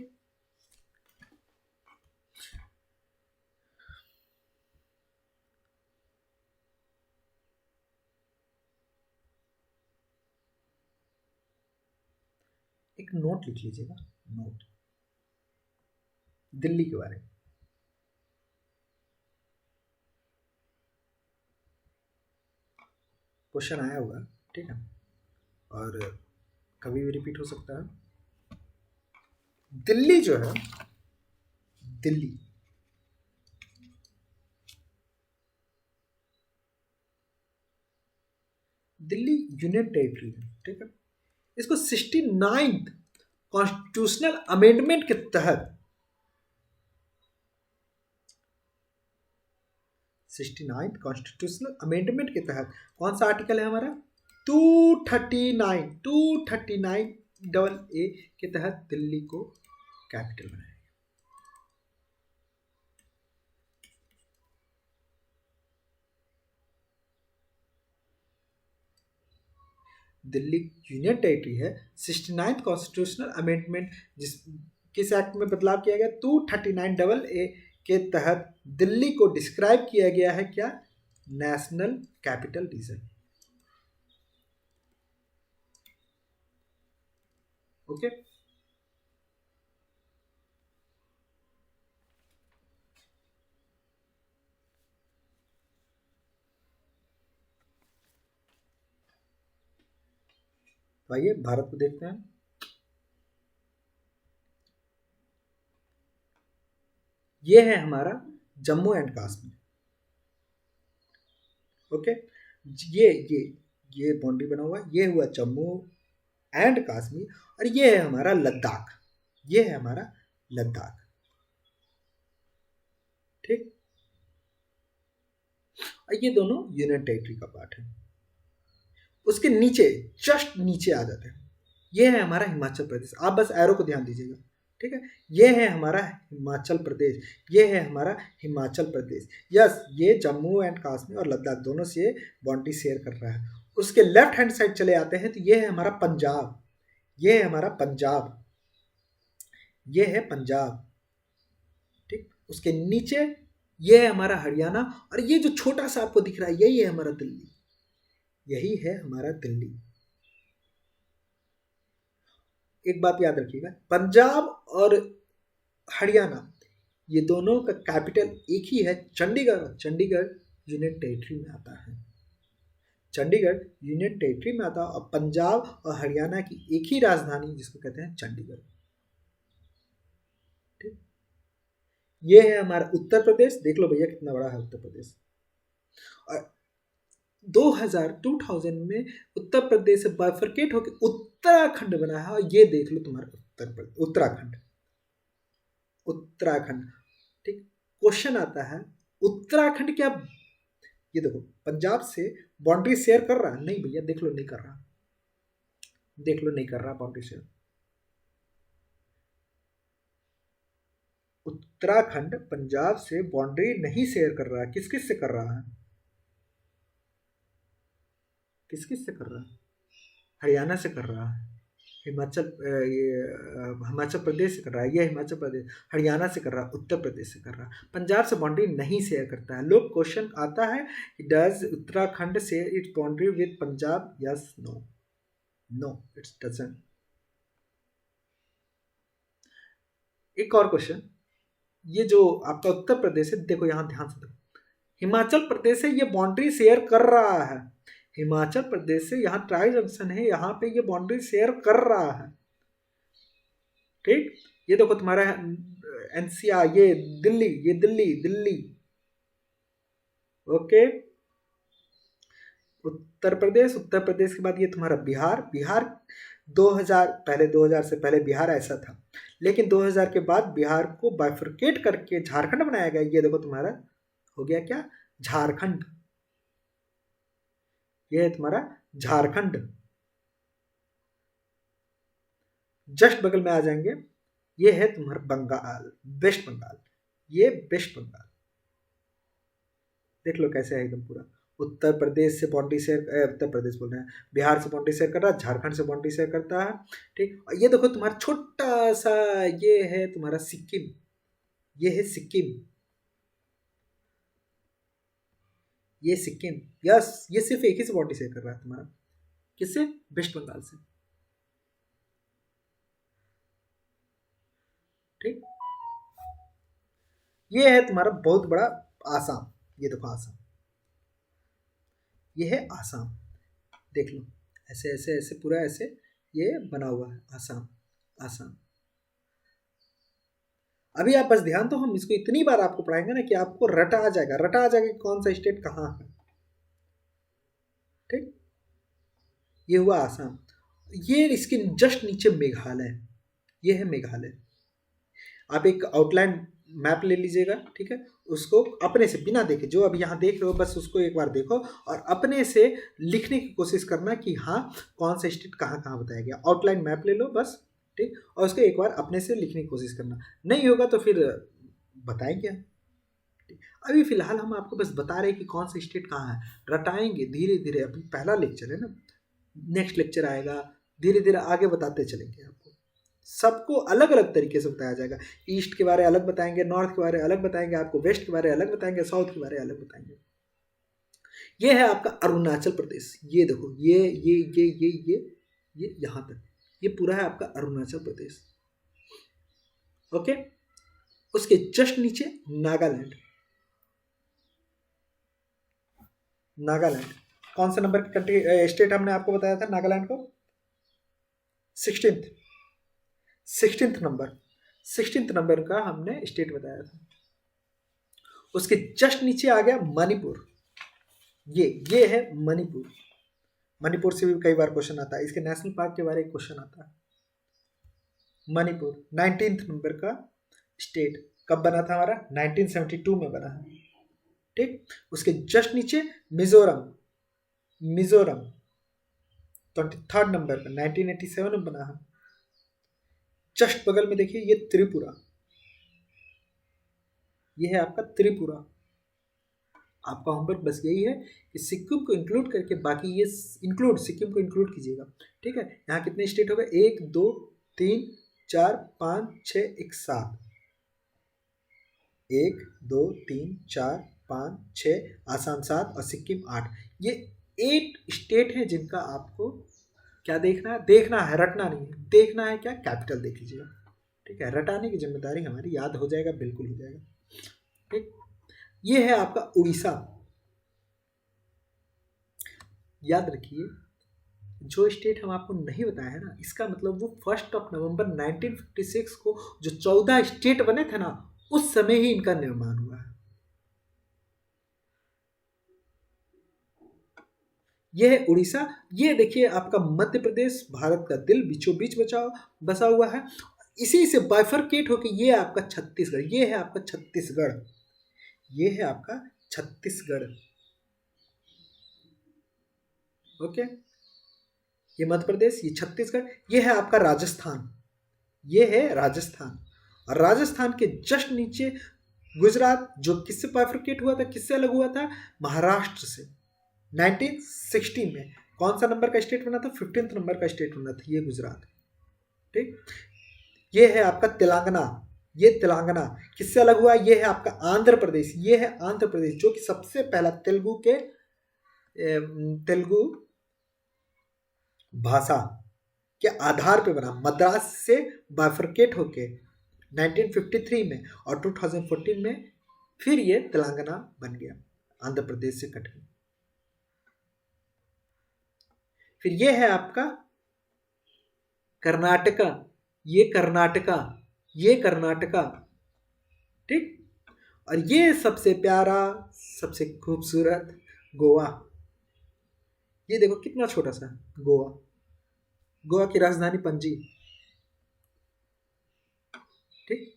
एक नोट लिख लीजिएगा, नोट दिल्ली के बारे में। क्वेश्चन आया होगा, ठीक है, और कभी भी रिपीट हो सकता है। दिल्ली जो है, दिल्ली दिल्ली यूनियन टेरिटरी है। ठीक है, इसको 69th कॉन्स्टिट्यूशनल अमेंडमेंट के तहत 69th कॉन्स्टिट्यूशनल अमेंडमेंट के तहत कौन सा आर्टिकल है हमारा? 239 AA के तहत दिल्ली को कैपिटल बनाएंगे। दिल्ली यूनियन टेरिटरी है। 69th कॉन्स्टिट्यूशनल अमेंडमेंट जिस किस एक्ट में बदलाव किया गया, 239AA के तहत दिल्ली को डिस्क्राइब किया गया है क्या, नेशनल कैपिटल रीजन। ओके, तो आइए भारत को देखते हैं। ये है हमारा जम्मू एंड कश्मीर। ओके, ये बाउंड्री बना हुआ है, ये हुआ जम्मू एंड कश्मीर, और ये है हमारा लद्दाख, ये है हमारा लद्दाख। ठीक, और ये दोनों यूनियन टेरिटरी का पार्ट है। उसके नीचे, जस्ट नीचे आ जाते हैं, ये है हमारा हिमाचल प्रदेश। आप बस एरो को ध्यान दीजिएगा, ठीक है। ये है हमारा हिमाचल प्रदेश, ये है हमारा हिमाचल प्रदेश। यस, ये जम्मू एंड कश्मीर और लद्दाख दोनों से बाउंड्री शेयर कर रहा है। उसके लेफ्ट हैंड साइड चले आते हैं तो ये है हमारा पंजाब, ये है हमारा पंजाब, ये है पंजाब। ठीक, उसके नीचे ये है हमारा हरियाणा, और ये जो छोटा सा आपको दिख रहा है यही है हमारा दिल्ली, यही है हमारा दिल्ली। एक बात याद रखिएगा, पंजाब और हरियाणा ये दोनों का कैपिटल एक ही है, चंडीगढ़। चंडीगढ़ यूनियन टेरिटरी में आता है, चंडीगढ़ यूनियन टेरिटरी में आता है, और पंजाब और हरियाणा की एक ही राजधानी जिसको कहते हैं चंडीगढ़। ठीक, ये है हमारा उत्तर प्रदेश। देख लो भैया कितना बड़ा है उत्तर प्रदेश। और 2000 में उत्तर प्रदेश से बाइफरकेट होकर उत्तराखंड बना है, और ये देख लो तुम्हारा उत्तराखंड, उत्तराखंड। ठीक, क्वेश्चन आता है उत्तराखंड क्या, ये देखो पंजाब से बाउंड्री शेयर कर रहा है? नहीं भैया, देख लो नहीं कर रहा, देख लो नहीं कर रहा बाउंड्री शेयर। उत्तराखंड पंजाब से बाउंड्री नहीं शेयर कर रहा है। किस किस से कर रहा है, किस किस से कर रहा है? हरियाणा से कर रहा है, हिमाचल प्रदेश से कर रहा है, ये हिमाचल प्रदेश, हरियाणा से कर रहा है, उत्तर प्रदेश से कर रहा है। पंजाब से बाउंड्री नहीं शेयर करता है। लोग क्वेश्चन आता है, does Uttarakhand share its boundary with Punjab? Yes, no, no it's doesn't. एक और क्वेश्चन, ये जो आपका उत्तर प्रदेश है, देखो यहां ध्यान से देखो, हिमाचल प्रदेश से ये बाउंड्री शेयर कर रहा है, हिमाचल प्रदेश से यहाँ ट्राई जंक्शन है, यहाँ पे ये बाउंड्री शेयर कर रहा है। ठीक, ये देखो तुम्हारा एनसीआर, ये दिल्ली, ये दिल्ली, दिल्ली। ओके, उत्तर प्रदेश, उत्तर प्रदेश के बाद ये तुम्हारा बिहार, बिहार 2000 पहले, 2000 से पहले बिहार ऐसा था, लेकिन 2000 के बाद बिहार को बाइफरकेट करके झारखंड बनाया गया। ये देखो तुम्हारा हो गया क्या, झारखंड, ये है तुम्हारा झारखंड। जस्ट बगल में आ जाएंगे, ये है तुम्हारा बंगाल, वेस्ट बंगाल, ये वेस्ट बंगाल। देख लो कैसे है एकदम पूरा। उत्तर प्रदेश से बाउंड्री शेयर, उत्तर प्रदेश बोल रहे हैं, बिहार से बाउंड्री शेयर कर रहा है, झारखंड से बाउंड्री शेयर करता है। ठीक, और ये देखो तुम्हारा छोटा सा, ये है तुम्हारा सिक्किम, ये है सिक्किम, ये सिक्किम। यस, ये सिर्फ एक ही से बाउंड्री शेयर कर रहा है तुम्हारा, किससे? वेस्ट बंगाल से। ठीक, ये है तुम्हारा बहुत बड़ा आसाम, ये देखो आसाम, ये है आसाम। देख लो ऐसे ऐसे ऐसे पूरा ऐसे ये बना हुआ है आसाम, आसाम। अभी आप बस ध्यान दो, हम इसको इतनी बार आपको पढ़ाएंगे ना कि आपको रटा आ जाएगा, रटा आ जाएगा कि कौन सा स्टेट कहाँ है। ठीक, ये हुआ आसाम। ये इसके जस्ट नीचे मेघालय, ये है मेघालय। आप एक आउटलाइन मैप ले लीजिएगा, ठीक है, उसको अपने से बिना देखे, जो अभी यहाँ देख रहे हो बस उसको एक बार देखो और अपने से लिखने की कोशिश करना कि हाँ कौन सा स्टेट कहाँ कहाँ बताया गया। आउटलाइन मैप ले लो बस, ठीक, और उसको एक बार अपने से लिखने की कोशिश करना, नहीं होगा तो फिर बताएंगे हम। अभी फिलहाल हम आपको बस बता रहे हैं कि कौन सा स्टेट कहाँ है, रटाएंगे धीरे धीरे। अभी पहला लेक्चर है ना, नेक्स्ट लेक्चर आएगा, धीरे धीरे आगे बताते चलेंगे। आपको सबको अलग अलग तरीके से बताया जाएगा, ईस्ट के बारे में अलग बताएंगे, नॉर्थ के बारे में अलग बताएंगे, आपको वेस्ट के बारे में अलग बताएंगे, साउथ के बारे में अलग बताएंगे। ये है आपका अरुणाचल प्रदेश, ये देखो ये यहाँ तक, ये पूरा है आपका अरुणाचल प्रदेश। ओके, उसके जस्ट नीचे नागालैंड। नागालैंड कौन सा नंबर की कंट्री स्टेट हमने आपको बताया था नागालैंड को? 16th नंबर, 16th नंबर का हमने स्टेट बताया था। उसके जस्ट नीचे आ गया मणिपुर, ये है मणिपुर। मणिपुर से भी कई बार क्वेश्चन आता है, इसके नेशनल पार्क के बारे में क्वेश्चन आता है। मणिपुर 19th नंबर का स्टेट, कब बना था हमारा? 1972 में बना है। ठीक, उसके जस्ट नीचे मिजोरम, मिजोरम 23rd नंबर पर 1987 में बना है। जस्ट बगल में देखिए ये त्रिपुरा, ये है आपका त्रिपुरा। आपका होमवर्क बस यही है कि सिक्किम को इंक्लूड करके बाकी ये इंक्लूड, सिक्किम को इंक्लूड कीजिएगा। ठीक है, यहाँ कितने स्टेट हो गए? 1 2 3 4 5 6 1 7, 1 2 3 4 5 6, आसाम 7 और सिक्किम 8। ये 8 स्टेट है जिनका आपको क्या देखना है? देखना है, रटना नहीं है। देखना है क्या? कैपिटल देख लीजिएगा। ठीक है, रटाने की जिम्मेदारी हमारी, याद हो जाएगा, बिल्कुल हो जाएगा। ठीक, ये है आपका उड़ीसा। याद रखिए, जो स्टेट हम आपको नहीं बताया है ना, इसका मतलब वो 1 नवंबर 1956 को जो 14 स्टेट बने थे ना, उस समय ही इनका निर्माण हुआ है। यह है उड़ीसा। ये देखिए आपका मध्य प्रदेश, भारत का दिल बीचों बीच बसा हुआ है। इसी से बाइफरकेट होकर ये आपका छत्तीसगढ़, ये है आपका छत्तीसगढ़, ये है आपका छत्तीसगढ़। ओके, ये मध्य प्रदेश, ये छत्तीसगढ़, ये है आपका राजस्थान, ये है राजस्थान। और राजस्थान के जस्ट नीचे गुजरात, जो किससे बाइफरकेट हुआ था, किससे अलग हुआ था? महाराष्ट्र से 1960 में। कौन सा नंबर का स्टेट बना था? 15th नंबर का स्टेट बना था, ये गुजरात। ठीक, ये है आपका तेलंगाना, ये तेलंगाना किससे अलग हुआ? ये है आपका आंध्र प्रदेश, ये है आंध्र प्रदेश, जो कि सबसे पहला तेलुगु भाषा के आधार पे बना। मद्रास से बाइफरकेट होके 1953 में और 2014 में फिर ये तेलंगाना बन गया, आंध्र प्रदेश से कट गया। फिर ये है आपका कर्नाटका, ये कर्नाटका, ये कर्नाटका। ठीक, और ये सबसे प्यारा, सबसे खूबसूरत गोवा। ये देखो कितना छोटा सा गोवा, गोवा की राजधानी पणजी। ठीक,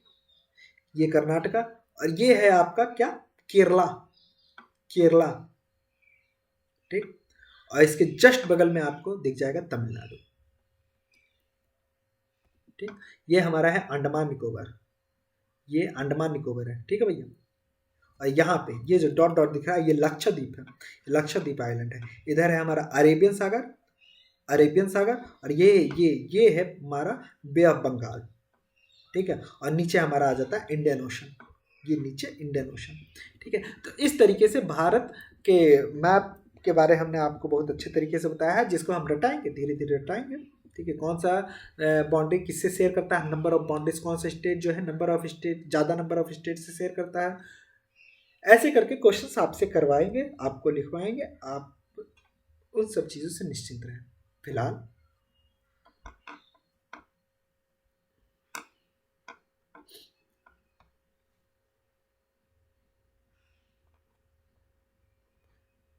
ये कर्नाटका, और ये है आपका क्या? केरला, केरला। ठीक, और इसके जस्ट बगल में आपको दिख जाएगा तमिलनाडु। ठीक, ये हमारा है अंडमान निकोबार, ये अंडमान निकोबार है। ठीक है भैया, और यहाँ पे ये जो डॉट डॉट दिख रहा है, ये लक्षद्वीप है, लक्षद्वीप आइलैंड है। इधर है हमारा अरेबियन सागर, अरेबियन सागर, और ये है हमारा बे ऑफ बंगाल। ठीक है, और नीचे हमारा आ जाता है इंडियन ओशन, ये नीचे इंडियन ओशन। ठीक है, तो इस तरीके से भारत के मैप के बारे हमने आपको बहुत अच्छे तरीके से बताया है, जिसको हम रटाएंगे, धीरे धीरे रटाएंगे। ठीक है, कौन सा बाउंड्री किससे शेयर करता है, नंबर ऑफ बाउंड्रीज, कौन सा स्टेट जो है नंबर ऑफ स्टेट, ज़्यादा नंबर ऑफ स्टेट से शेयर करता है। ऐसे करके क्वेश्चंस आपसे करवाएंगे, आपको लिखवाएंगे, आप उन सब चीज़ों से निश्चिंत रहें फिलहाल।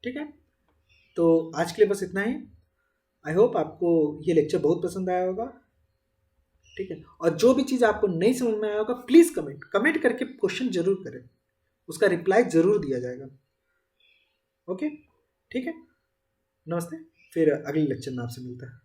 ठीक है, तो आज के लिए बस इतना ही। आई होप आपको ये लेक्चर बहुत पसंद आया होगा। ठीक है, और जो भी चीज़ आपको नहीं समझ में आया होगा, प्लीज़ कमेंट करके क्वेश्चन जरूर करें, उसका रिप्लाई जरूर दिया जाएगा। ओके, ठीक है, नमस्ते, फिर अगले लेक्चर में आपसे मिलता है।